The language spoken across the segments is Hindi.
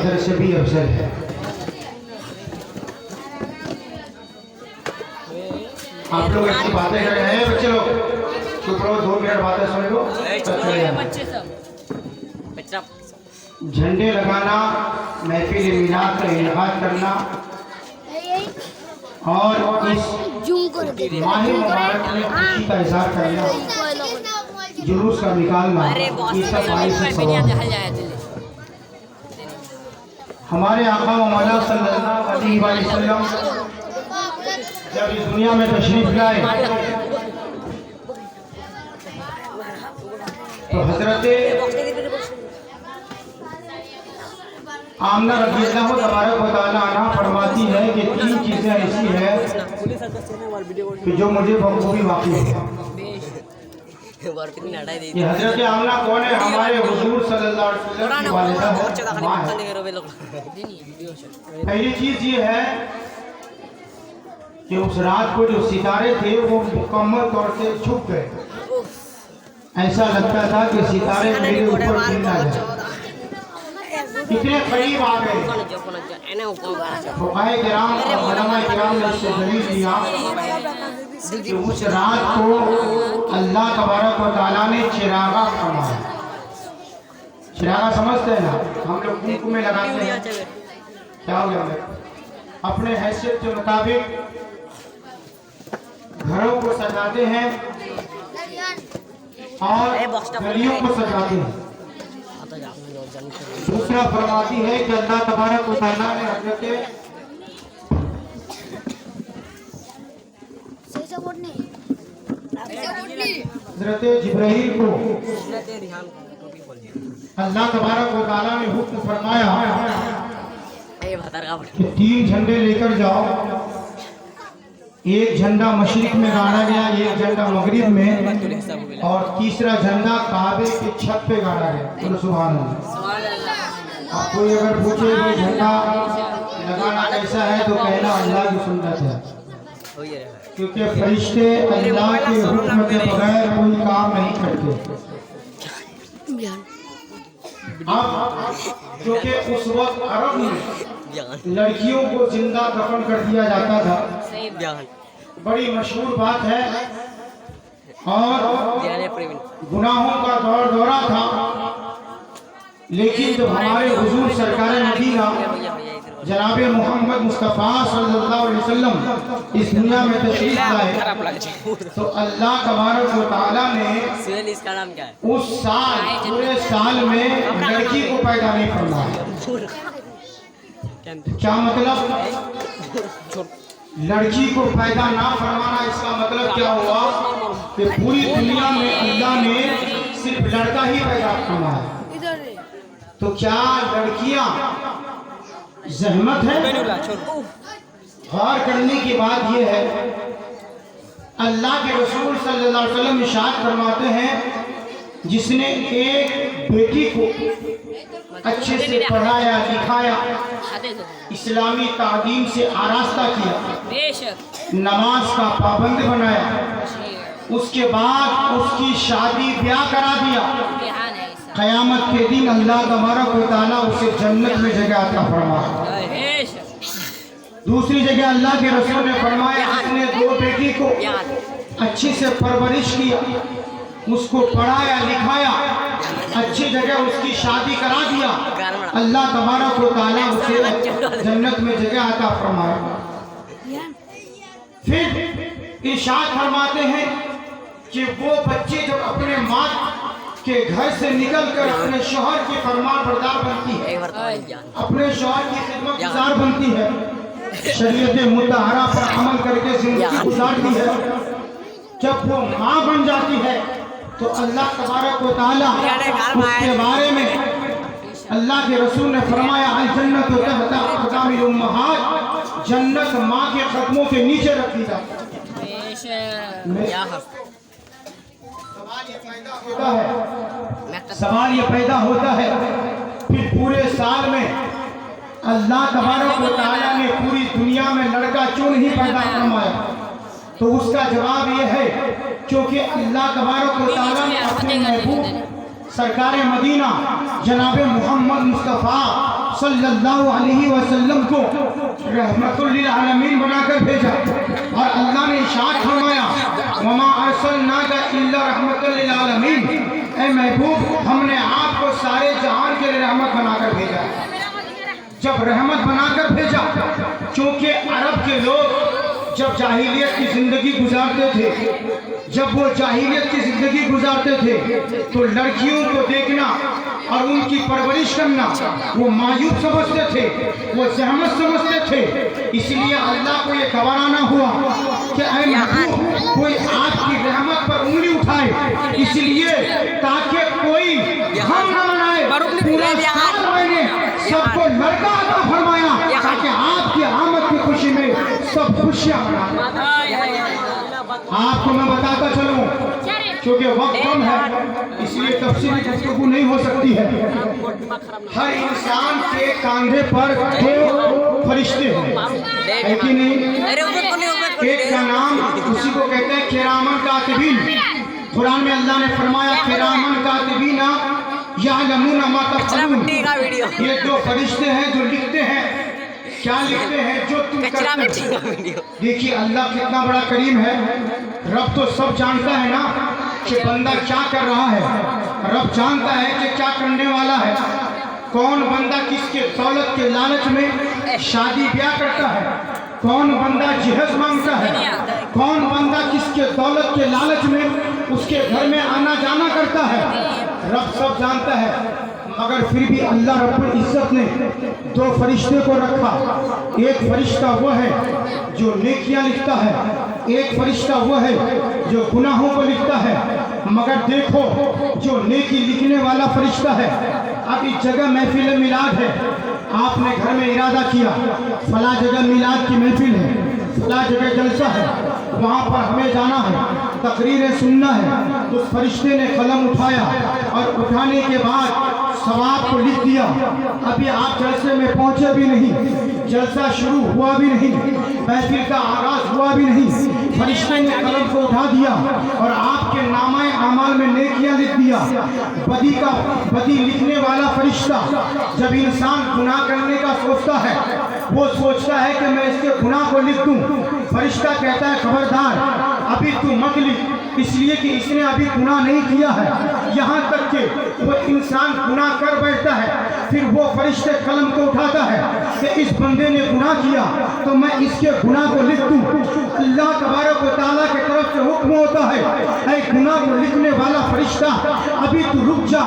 अफसर से भी अफसर है। आप लोग ऐसी बातें कर रहे हैं बच्चे लोग, चुप रहो, 2 मिनट बातें सुन लो। झंडे लगाना, महफिल मिलाद का इनकाद करना और इस माह मुबारक में खुशी का इजहार करना, जुलूस का निकालना, ये सब हमारे आका व मौला सल्लल्लाहु अलैहि वसल्लम जब इस दुनिया में तशरीफ लाए तो हजरत आमना रज़ियल्लाहु तबारक व तआला अन्हा फरमाती है कि 3 चीजें ऐसी है कि जो मुझे बखूबी वाक़ई है। ये हजरत आमना कौन है? हमारे हुजूर सल्लल्लाहु अलैहि वसल्लम की वालिदा माँ है। पहली चीज ये है कि उस रात को जो सितारे थे वो मुकम्मल तौर से छुप गए। ऐसा लगता था कि सितारे मेरे ऊपर गिर ना जाए, इतने करीब आ गए। फुक़हाए किराम और उलमाए किराम ने इससे दलील दिया कि उस रात को अल्लाह तबारक व तआला ने चिरागा फरमाया। चिरागा समझते हैं ना, हम लोग कुंकु में लगाते हैं, क्या हो गया? अपने हैसियत के मुताबिक घरों को सजाते हैं और गलियों को सजाते हैं। दूसरा फरमाती है कि अल्लाह तबारक व तआला ने हजरत जिब्राइल को अल्लाह तबारक व तआला ने हुक्म फरमाया कि 3 झंडे लेकर जाओ। एक झंडा मशरिक में गाड़ा गया, एक झंडा मगरिब में, और तीसरा झंडा काबे के छत पे गाड़ा गया। तो सुभान अल्लाह। कोई अगर पूछे भाई झंडा लगाना कैसा है तो कहना अल्लाह की सुन्नत है, क्योंकि फरिश्ते अल्लाह के हुक्म के बगैर कोई काम नहीं करते। अब जो कि उस वक्त अरब में लड़कियों को जिंदा दफन कर दिया जाता था, बड़ी मशहूर बात है और गुनाहों का दौर दौरा था। लेकिन जब हमारे हुजूर सरकार मदीना जनाब मोहम्मद मुस्तफ़ा सल्लल्लाहु अलैहि वसल्लम इस दुनिया में तशरीफ लाए तो अल्लाह तबारक व तआला ने उस साल, पूरे साल में लड़की को पैदा नहीं फरमाया। क्या मतलब? लड़की को पैदा ना फरमाना, इसका मतलब क्या हुआ कि पूरी दुनिया में अल्लाह ने सिर्फ लड़का ही पैदा फरमाया। तो क्या लड़कियां जहमत है? गौर करने की बात यह है, अल्लाह के रसूल सल्लल्लाहु अलैहि वसल्लम इरशाद फरमाते हैं, जिसने एक बेटी को अच्छे से पढ़ाया लिखाया, इस्लामी तालीम से आरास्ता किया, नमाज का पाबंद बनाया, उसके बाद उसकी शादी ब्याह करा दिया, क़यामत के दिन अल्लाह तबारक व तआला उसे जन्नत में जगह अता फरमाए। दूसरी जगह अल्लाह के रसूल ने फरमाया, अपने 2 बेटी को अच्छी से परवरिश किया, उसको पढ़ाया लिखाया, अच्छी जगह उसकी शादी करा दिया, अल्लाह तबारक व तआला उसे जन्नत में जगह अता फरमाए। फिर इरशाद फरमाते हैं कि वो बच्चे जब अपने माँ के घर से निकलकर अपने शौहर की फरमाबरदार बनती है, अपने शौहर की खिदमतगार बनती है, शरीयत मुतहरा पर अमल करके जिंदगी गुजारती है, जब वो माँ बन जाती है तो अल्लाह तबारक व तआला उसके बारे में अल्लाह के रसूल ने फरमाया, अल जन्नत तहता अक़दामिल उम्महात, जन्नत माँ के कदमों के नीचे रखी जाती है। सवाल ये पैदा होता है फिर पूरे साल में अल्लाह तबारक व तआला ने पूरी दुनिया में लड़का क्यों नहीं पैदा फरमाया? तो उसका जवाब ये है, क्योंकि अल्लाह तबारक व तआला ने अपने महबूब सरकार मदीना जनाब मोहम्मद मुस्तफ़ा सल्लल्लाहु अलैहि वसल्लम को रहमतुल लिल आलमीन बनाकर भेजा और अल्लाह ने इरशाद फरमाया वमा अरसलनाका इल्ला रहमतुल लिल आलमीन, ऐ महबूब हमने आपको सारे जहान के लिए रहमत बनाकर भेजा। जब रहमत बनाकर भेजा, क्योंकि अरब के लोग जब जाहिलियत की जिंदगी गुजारते थे, जब वो जाहिलियत की जिंदगी गुजारते थे तो लड़कियों को देखना और उनकी परवरिश करना वो मायूब समझते थे, वो जहमत समझते थे। इसलिए अल्लाह को ये गवाराना हुआ कि ऐ महबूब कोई आपकी रहमत पर उंगली उठाए, इसलिए ताकि कोई हम न मनाए। पूरा 7 महीने सबको लड़का अता फरमाया ताकि आपकी आमद की खुशी में सब खुशियां मनाएं। आपको मैं बताता चलूं, क्योंकि वक्त कम है इसलिए तफसीली गुफ्तगू नहीं हो सकती है। हर इंसान के कंधे पर 2 फरिश्ते हैं, है कि नहीं? एक का नाम उसी को कहते हैं किरामन कातिबीन। कुरान में अल्लाह ने फरमाया किरामन कातिबीन यअलमूना मा तफ़अलून। ये 2 फरिश्ते हैं जो लिखते हैं, क्या लिखते हैं? जो तुम करते हो। देखिए अल्लाह कितना बड़ा करीम है। रब तो सब जानता है ना कि बंदा क्या कर रहा है, रब जानता है कि क्या करने वाला है। कौन बंदा किसके दौलत के लालच में शादी ब्याह करता है, कौन बंदा जहेज मांगता है, कौन बंदा किसके दौलत के लालच में उसके घर में आना जाना करता है, रब सब जानता है। मगर फिर भी अल्लाह रब्बुल इज्जत ने 2 फरिश्ते को रखा। एक फरिश्ता वो है जो नेकियां लिखता है, एक फरिश्ता वो है जो गुनाहों को लिखता है। मगर देखो जो नेकी लिखने वाला फरिश्ता है, अब इस जगह महफिल मिलाद है, आपने घर में इरादा किया फला जगह मिलाद की महफिल है, फला जगह जलसा है, वहाँ पर हमें जाना है, तकरीरें सुनना है। तो उस फरिश्ते ने कलम उठाया और उठाने के बाद सवाब को लिख दिया। अभी आप जलसे में पहुंचे भी नहीं, जलसा शुरू हुआ भी नहीं, महफिल का आगाज हुआ भी नहीं, फरिश्ते ने कलम को उठा दिया और आपके नामाए आमाल में नेकियां लिख दिया। बदी लिखने वाला फरिश्ता जब इंसान गुनाह करने का सोचता है, वो सोचता है कि मैं इसके गुनाह को लिख दूं। फरिश्ता कहता है खबरदार अभी तू मत लिख, इसलिए कि इसने अभी गुनाह नहीं किया है। यहाँ तक कि वो इंसान गुनाह कर बैठता है, फिर वो फरिश्ते कलम को उठाता है कि इस बंदे ने गुनाह किया तो मैं इसके गुनाह को लिख दूं। अल्लाह तबारक व तआला की तरफ से हुक्म होता है, ऐ गुनाह को लिखने वाला फरिश्ता अभी तू रुक जा,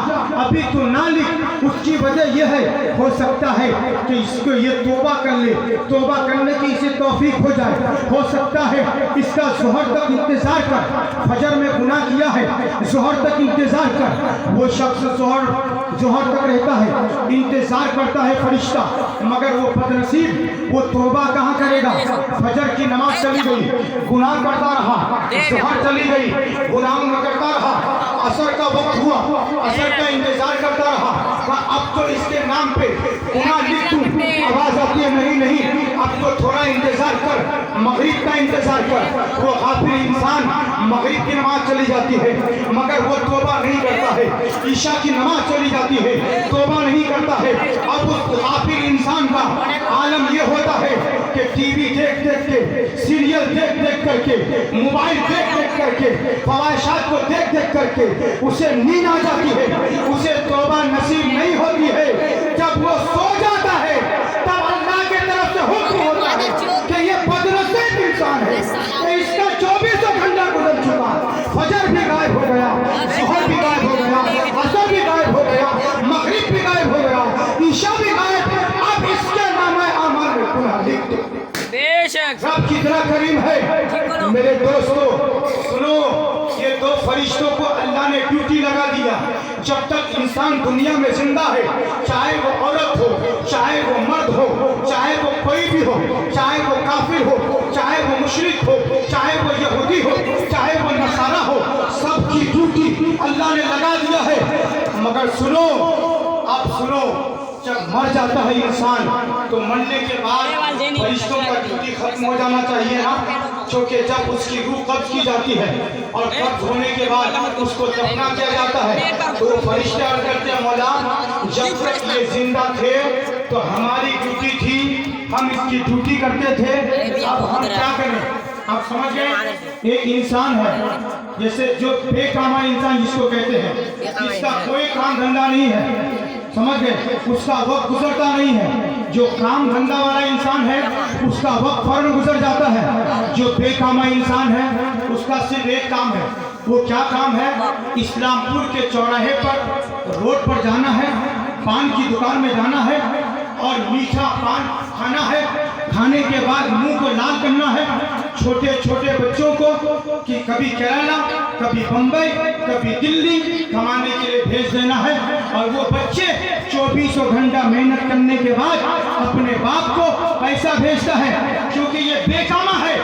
अभी तू ना लिख। उसकी वजह यह है, हो सकता है कि इसको ये तौबा कर ले, तौबा करने की इसे तौफीक हो जाए। हो सकता है इसका ज़ोहर तक इंतजार कर, फजर में गुनाह किया है, ज़ोहर तक इंतजार कर। वो शख्स ज़ोहर तक रहता है, इंतजार करता है फरिश्ता, मगर वो बदनसीब वो तौबा कहाँ करेगा? फजर की नमाज चली गई, गुनाह करता रहा, ज़ोहर चली गई, गुनाह करता रहा, असर का वक्त हुआ, असर का इंतजार करता रहा। अब तो इसके नाम पे गुनाह लिख दूं, आवाज आती है नहीं, अब तो थोड़ा इंतजार कर, मगरिब का इंतजार कर। वो गाफिल इंसान मगरिब की नमाज चली जाती है मगर वो तौबा नहीं करता है, ईशा की नमाज चली जाती है, तौबा नहीं करता है। अब उस गाफिल इंसान का आलम ये होता है कि टीवी देख के, सीरियल देख करके, मोबाइल देख करके, फवाहिशात को देख करके उसे नींद आ जाती है, उसे तौबा नसीब नहीं होती है। जब वो सो जाता है तब अल्लाह की तरफ से हुक्म होता है कि ये बदनसीब इंसान है, तो इसका 24 घंटा गुजर चुका, फजर भी गायब हो गया, ज़ोहर भी गायब हो गया, असर भी गायब हो गया, मगरिब भी गायब हो गया, ईशा भी गायब। अब इसके नामे आमाल में गुनाह लिख दो। रब कितना करीम है। मेरे दोस्तों सुनो, ये 2 फरिश्तों को अल्लाह ने ड्यूटी लगा दिया। जब तक इंसान दुनिया में जिंदा है, चाहे वो औरत हो, चाहे वो मर्द हो, चाहे वो कोई भी हो, चाहे वो काफिर हो, चाहे वो मुशरिक हो, चाहे वो यहूदी हो, चाहे वो नसारा हो, सबकी ड्यूटी अल्लाह ने लगा दिया है। मगर सुनो, अब सुनो, जब मर जाता है इंसान तो मरने के बाद फरिश्तों का ड्यूटी खत्म हो जाना चाहिए ना, क्योंकि जब उसकी रूह कब्ज की जाती है और कब्ज होने के बाद उसको दफना किया जाता है तो फरिश्ते अर्ज करते हैं मौला जब तक ये जिंदा थे तो हमारी ड्यूटी थी, हम इसकी ड्यूटी करते थे। अब हम क्या करें? आप समझ गए? एक इंसान है, जैसे जो बेकामा इंसान जिसको कहते हैं, जिसका कोई काम धंधा नहीं है, समझ गए, उसका वक्त गुजरता नहीं है। जो काम धंधा वाला इंसान है उसका वक्त फौरन गुजर जाता है। जो बेकामा इंसान है उसका सिर्फ एक काम है। वो क्या काम है? इस्लामपुर के चौराहे पर रोड पर जाना है, पान की दुकान में जाना है और मीठा पान खाना है। खाने के बाद मुंह को लाल करना है। छोटे छोटे बच्चों को कि कभी केरला, कभी बम्बई, कभी दिल्ली कमाने के लिए भेज देना है। और वो बच्चे 24 घंटा मेहनत करने के बाद अपने बाप को पैसा भेजता है, क्योंकि ये बेकामा है।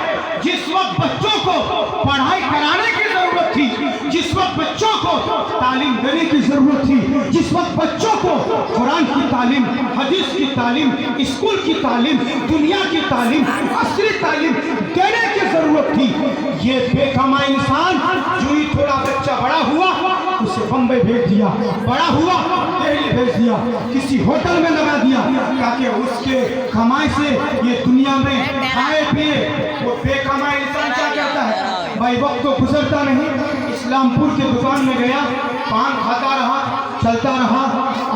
जिस वक्त बच्चों को पढ़ाई कराने की जरूरत थी, जिस वक्त बच्चों को तालीम देने की जरूरत थी, जिस वक्त बच्चों को कुरान की तालीम, हदीस की तालीम, स्कूल की तालीम, दुनिया की तालीम, असली तालीम देने की जरूरत थी, ये बेकामा इंसान जो ही थोड़ा बच्चा बड़ा हुआ उसे बम्बई भेज दिया, बड़ा हुआ दिल्ली भेज दिया, किसी होटल में लगा दिया, ताकि उसके कमाई से ये दुनिया में खाए पिए। वो बेकामा इंसान क्या करता है? भाई वक्त तो गुजरता नहीं, इस्लामपुर के दुकान में गया, पान खाता रहा, चलता रहा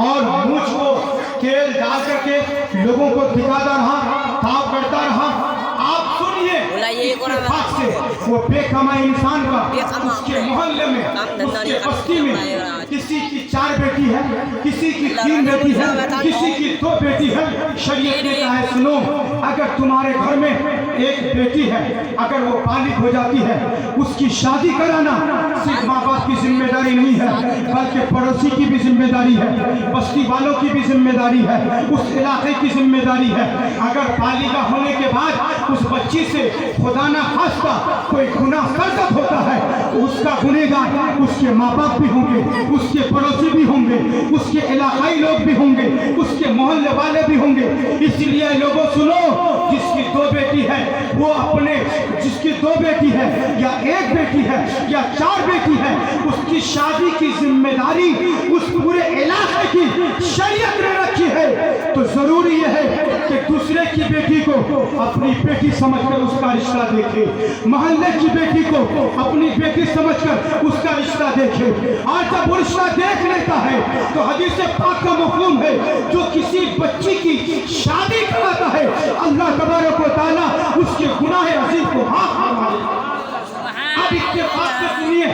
और मुझ को तेल डाल करके लोगों को दिखाता रहा, ताव करता रहा। आप सुनिए, से वो बेकामा इंसान का उसके मोहल्ले में, उसके बस्ती में किसी की 4 बेटी है, किसी की 3 बेटी है, किसी की 2 बेटी है। शरीयत ने कहा है, सुनो, अगर तुम्हारे घर में एक बेटी है, अगर वो बालिग हो जाती है, उसकी शादी कराना सिर्फ माँ बाप की जिम्मेदारी नहीं है, बल्कि पड़ोसी की भी जिम्मेदारी है, बस्ती वालों की भी जिम्मेदारी है, उस इलाके की जिम्मेदारी है। अगर बालिगा होने के बाद उस बच्ची से खुदा ना खास्ता कोई गुनाह करता होता है, तो उसका गुनहगार उसके माँ बाप भी होंगे, उसके पड़ोसी भी होंगे, उसके इलाकाई लोग भी होंगे, उसके मोहल्ले वाले भी होंगे। इसलिए लोगों सुनो, जिसकी 2 बेटी है वो अपने, जिसकी 2 बेटी है या 1 बेटी है या 4 बेटी है, उसकी शादी की जिम्मेदारी उस पूरे इलाके की शरीयत ने रखी है। तो जरूरी यह है कि दूसरे की बेटी को अपनी बेटी समझकर उसका रिश्ता देखे, मोहल्ले की बेटी को अपनी बेटी समझकर उसका रिश्ता देखे। और जब वो रिश्ता देख लेता है तो हदीस पाक का मफहूम है, जो किसी बच्ची की शादी कराता है, अल्लाह तबारक व तआला उसके गुनाह अज़ीम को माफ फरमा देता। अब इत्तेफाक से सुनिए,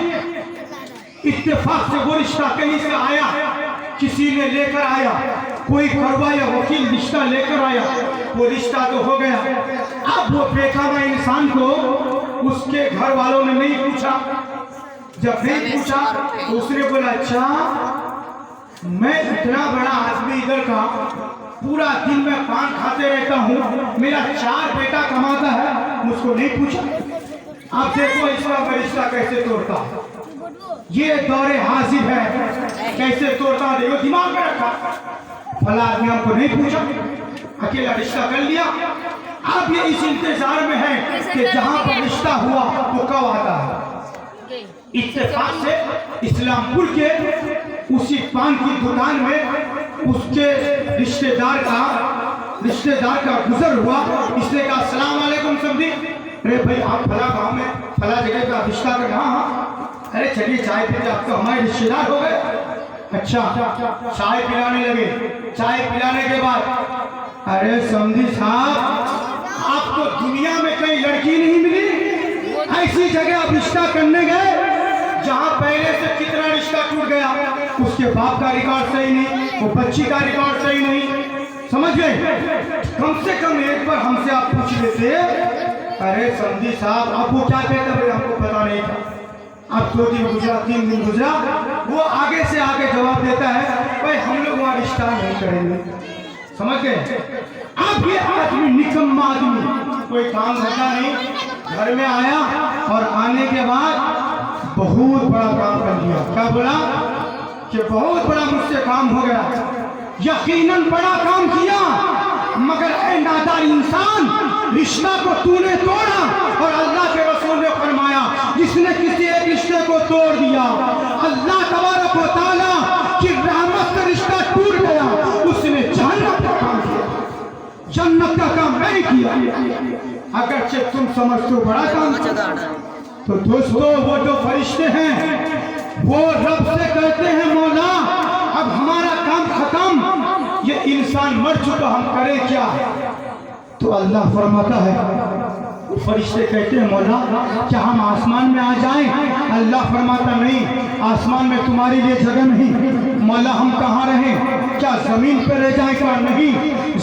इत्तेफाक से वो रिश्ता कहीं से आया, किसी ने लेकर आया, कोई करवा या वकील रिश्ता लेकर आया, वो रिश्ता तो हो गया। अब वो बेकामा इंसान को उसके घर वालों ने नहीं पूछा। जब नहीं पूछा तो उसने बोला, अच्छा मैं इतना बड़ा आदमी इधर का, पूरा दिन मैं पान खाते रहता हूँ, मेरा 4 बेटा कमाता है, मुझको नहीं पूछा। आप देखो इसका रिश्ता कैसे तोड़ता, ये दौरे हाजिर है, कैसे तोड़ता है, देखो दिमाग में रखा। फला आदमी हमको नहीं पूछा, अकेला रिश्ता कर लिया। अब ये इस इंतजार में है कि जहां पर रिश्ता हुआ वो कब आता है। इत्तेफाक से इस्लामपुर के उसी पान की दुकान में उसके रिश्तेदार का गुजर हुआ। इसने कहा, अस्सलाम वालेकुम समझी। अरे भाई आप फला गाँव में फला जगह का रिश्ता कर। हाँ, अरे चलिए चाय पीते, आप तो हमारे रिश्तेदार हो गए। अच्छा, चाय पिलाने लगे। चाय पिलाने के बाद, अरे समझी साहब, आपको दुनिया में कहीं लड़की नहीं मिली, ऐसी जगह आप रिश्ता करने गए जहां पहले से कितना रिश्ता टूट गया, उसके बाप का रिकॉर्ड सही नहीं, वो बच्ची का रिकॉर्ड सही नहीं, समझ गए। कम से कम एक बार हमसे आप पूछ लेते, अरे समझी साहब आप वो क्या कहते भाई, हमको पता नहीं था। अब 2 दिन गुजरा, 3 दिन गुजरा, वो आगे से आगे जवाब देता है, भाई हम लोग वहाँ रिश्ता नहीं करेंगे, समझ गए। अब ये आदमी निकम्मा आदमी, कोई काम धंधा नहीं, घर में आया और आने के बाद बहुत बड़ा काम कर दिया। क्या बोला कि बहुत बड़ा मुझसे काम हो गया। यकीनन बड़ा काम किया, मगर ए नादान इंसान, रिश्ता को तूने तोड़ा। और अल्लाह के रसूल ने फरमाया, जिसने किसी एक रिश्ते को तोड़ दिया, अल्लाह तबारक व तआला की रहमत से रिश्ता टूट गया, उसने जहन्नम का काम किया। जन्नत का काम नहीं किया, अगरचे तुम समझते हो बड़ा काम। तो दोस्तों वो जो फरिश्ते हैं वो रब से कहते हैं मौला अब हमारा काम खत्म, ये इंसान मर चुका, हम करें क्या? तो अल्लाह फरमाता है, फरिश्ते कहते हैं मौला क्या हम आसमान में आ जाएं? अल्लाह फरमाता नहीं, आसमान में तुम्हारे लिए जगह नहीं। मौला हम कहाँ रहें? क्या जमीन पे रह जाए? क्या नहीं,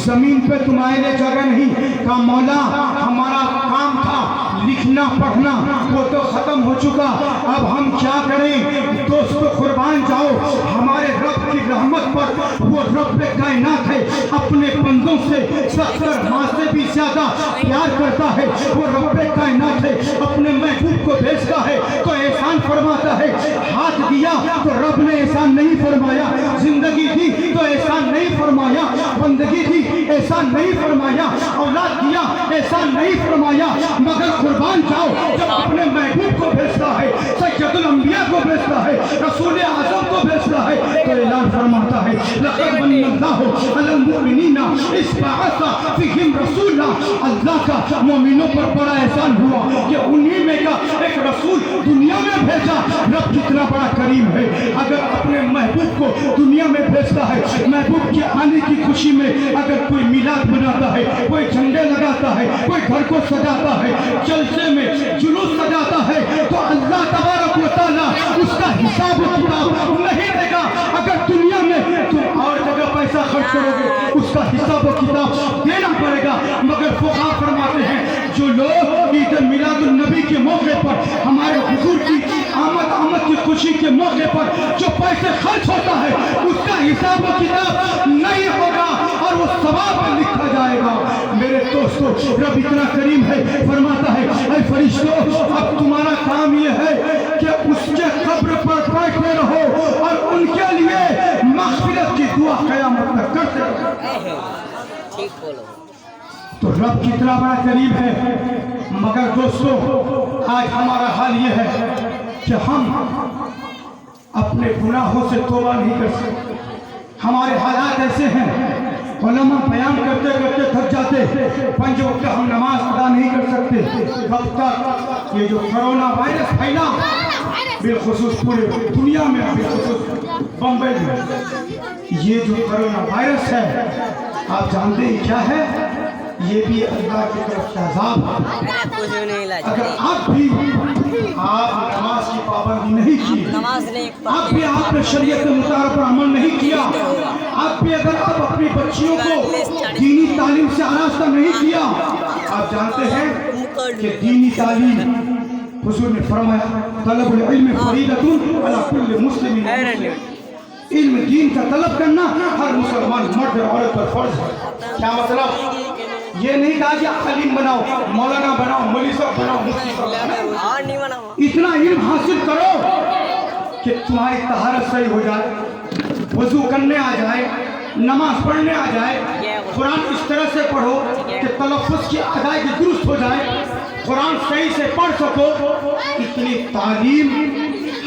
जमीन पे तुम्हारे लिए जगह नहीं। कहा मौला हमारा काम था लिखना पढ़ना, वो तो खत्म हो चुका, अब हम क्या करें? दोस्तों कुर्बान जाओ हमारे रब की रहमत पर। वो रब कायनात है, अपने बंदों से 70 माह से भी ज्यादा प्यार करता है। वो रब कायनात है, अपने महबूब को भेजता है तो एहसान फरमाता है। हाथ दिया तो रब ने एहसान नहीं फरमाया, जिंदगी दी तो एहसान नहीं फरमाया, बंदगी दी एहसान नहीं फरमाया, औलाद दिया एहसान नहीं फरमाया। मगर कुर्बान जाओ जब अपने महबूब को भेजता है, सैयदुल अंबिया को भेजता है, रसूल आज़म को भेजता है तो ऐलान फरमाता है लक़द मन्नल्लाहु अलल मुमिनीना इज़ बअसा फ़ीहिम रसूला। अल्लाह का मोमिनों पर बड़ा एहसान हुआ कि उन्हीं में का एक रसूल दुनिया में भेजा। रब कितना बड़ा करीम है, अगर अपने महबूब को दुनिया में भेजता है, महबूब के आने की खुशी में अगर कोई मिलाद बनाता है, कोई झंडे लगाता है, कोई घर को सजाता है, जलसे में जुलूस सजाता है, तो अल्लाह तबारक व तआला उसका हिसाब किताब नहीं देगा। अगर दुनिया में तुम और जगह पैसा खर्च करोगे उसका हिसाब किताब देना पड़ेगा। मगर फुक़हा फरमाते हैं जो लोग ईद मिलादुन नबी के मौके पर, हमारे हुजूर की आमद की खुशी के मौके पर जो पैसे खर्च होता है उसका हिसाब किताब नहीं होगा और वो सवाब में लिखा जाएगा। मेरे दोस्तों रब इतना करीम है, फरमाता है ऐ फरिश्तों अब तुम्हारा काम ये है कि उसके कब्र पर बैठे रहो और उनके लिए मग़फ़िरत की दुआ क़यामत तक करते रहो। तो रब कितना बड़ा करीब है। मगर दोस्तों आज हमारा हाल ये है कि हम अपने गुनाहों से तौबा नहीं कर सकते। हमारे हालात ऐसे हैं, उलमा बयान करते करते थक जाते, 5 वक्त हम नमाज अदा नहीं कर सकते। कब तक? ये जो कोरोना वायरस फैला बिलखुसूस पूरे दुनिया में, बिलखुसूस बम्बई में, ये जो कोरोना वायरस है आप जानते हैं क्या है? ये भी अल्लाह की तरफ से अज़ाब है। अगर आप भी नमाज की पाबंदी नहीं की, आप भी आपने शरीयत के मुताबिक पर अमल नहीं किया, आप भी अगर आप अपनी बच्चियों को दीनी तालीम से आरास्ता नहीं किया, आप जानते हैं कि दीनी तालीम हुजूर ने फरमाया तलबुल इल्म फरीदतुन अला कुल्लि मुस्लिमिन। इल्म दीन का तलब करना हर मुसलमान मर्द और औरत पर फर्ज है। क्या मतलब? ये नहीं कहा कि आलिम बनाओ, मौलाना बनाओ, मौलवी साहब बनाओ, मुफ्ती साहब बनाओ। इतना इल्म हासिल करो कि तुम्हारी तहारत सही हो जाए, वजू करने आ जाए, नमाज पढ़ने आ जाए, कुरान इस तरह से पढ़ो कि तलफ़्फ़ुज़ की अदायगी दुरुस्त हो जाए, कुरान सही से पढ़ सको। इतनी तालीम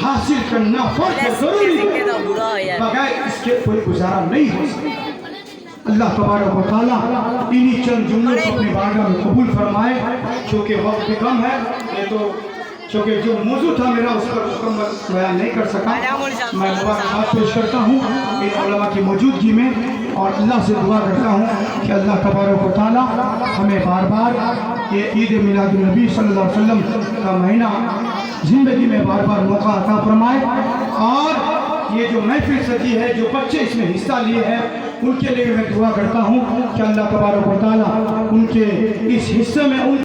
हासिल करना बहुत जरूरी है, बगैर इसके कोई गुजारा नहीं हो सकता। अल्लाह तबारक व तआला इन्हीं चंद जुमलों को अपनी बारगाह में कबूल फरमाए। क्योंकि वक्त भी कम है, ये तो क्योंकि जो मौजूद था मेरा उस पर मुकम्मल बयान नहीं कर सका। मैं मुबारकबाद पेश करता हूँ इन उलमा की मौजूदगी में और अल्लाह से दुआ करता हूँ कि अल्लाह तबारक व तआला हमें बार बार ये ईद मिलादुन नबी सल्लल्लाहु अलैहि वसल्लम का महीना ज़िंदगी में बार बार मौका अता फरमाए। और ये जो महफिल सजी है, जो बच्चे इसमें हिस्सा लिए हैं, उनके लिए मैं दुआ करता हूँ कि अल्लाह तबारक व तआला उनके इस हिस्से में